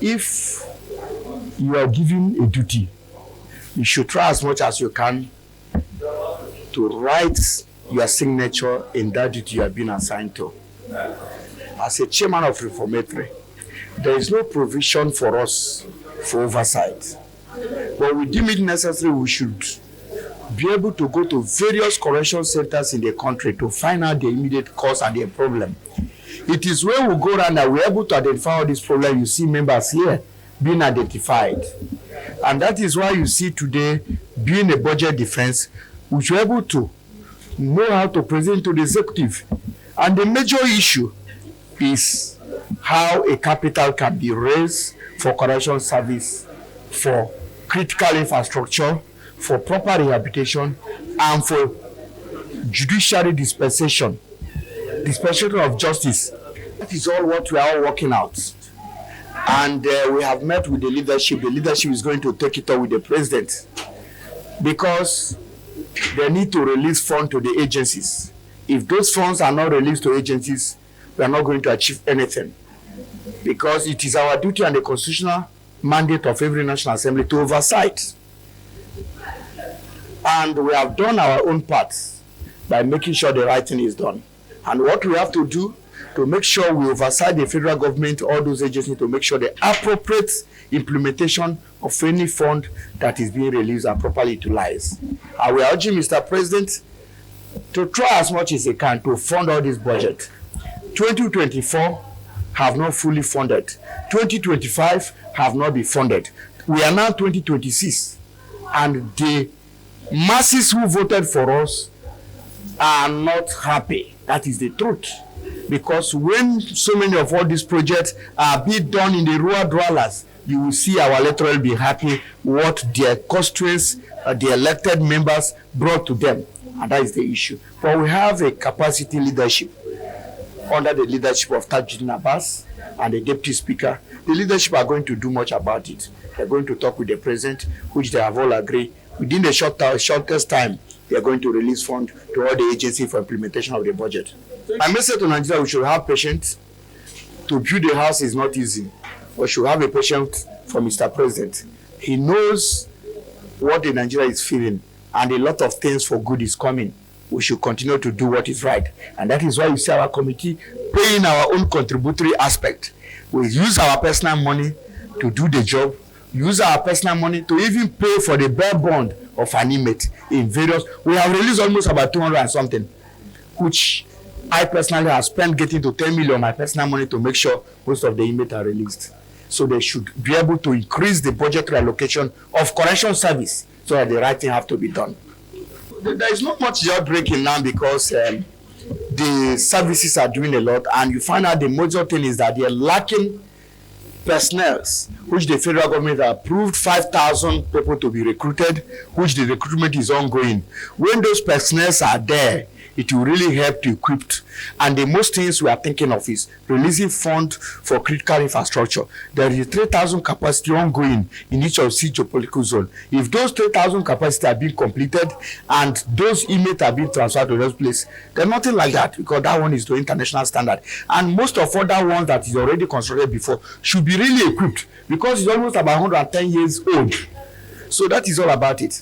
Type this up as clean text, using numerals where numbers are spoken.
if you are given a duty, you should try as much as you can to write your signature in that duty you have been assigned to. As a chairman of Reformatory, there is no provision for us for oversight. But we deem it necessary, we should be able to go to various correction centers in the country to find out the immediate cause and the problem. It is when we go around that we're able to identify all these problems. You see members here being identified. And that is why you see today, being a budget defense, we should be able to know how to present to the executive. And the major issue is how a capital can be raised for correction service, for critical infrastructure, for proper rehabilitation, and for judiciary dispensation of justice. That is all what we are all working out. And we have met with the leadership. The leadership is going to take it up with the president because they need to release funds to the agencies. If those funds are not released to agencies, we are not going to achieve anything. Because it is our duty and the constitutional mandate of every National Assembly to oversight. And we have done our own part by making sure the right thing is done. And what we have to do to make sure we oversight the federal government, all those agencies, to make sure the appropriate implementation of any fund that is being released are properly utilized. And we are urging Mr. President to try as much as he can to fund all this budget. 2024 have not fully funded. 2025 have not been funded. We are now 2026, and the masses who voted for us are not happy. That is the truth. Because when so many of all these projects are being done in the rural dwellers, you will see our electorate be happy what their constituents, the elected members brought to them. And that is the issue. But we have a capacity leadership under the leadership of Tajuddin Abbas and the Deputy Speaker. The leadership are going to do much about it. They're going to talk with the President, which they have all agreed. Within the shortest time, they are going to release funds to all the agencies for implementation of the budget. My message to Nigeria, we should have patience. To build a house is not easy. We should have a patience for Mr. President. He knows what the Nigeria is feeling, and a lot of things for good is coming. We should continue to do what is right. And that is why you see our committee paying our own contributory aspect. We use our personal money to do the job, use our personal money to even pay for the bare bond of an inmate in various. We have released almost about 200 and something, which I personally have spent getting to 10 million of my personal money to make sure most of the inmates are released. So they should be able to increase the budgetary allocation of correction service so that the right thing have to be done. There is not much job breaking now because the services are doing a lot, and you find out the major thing is that they are lacking personnel, which the federal government approved 5,000 people to be recruited, which the recruitment is ongoing. When those personnel are there, it will really help to equip. And the most things we are thinking of is releasing funds for critical infrastructure. There is 3,000 capacity ongoing in each of the geopolitical zone. If those 3,000 capacity are being completed and those inmates are being transferred to those places, there's nothing like that, because that one is to international standard. And most of other ones that is already constructed before should be really equipped, because it's almost about 110 years old. So that is all about it.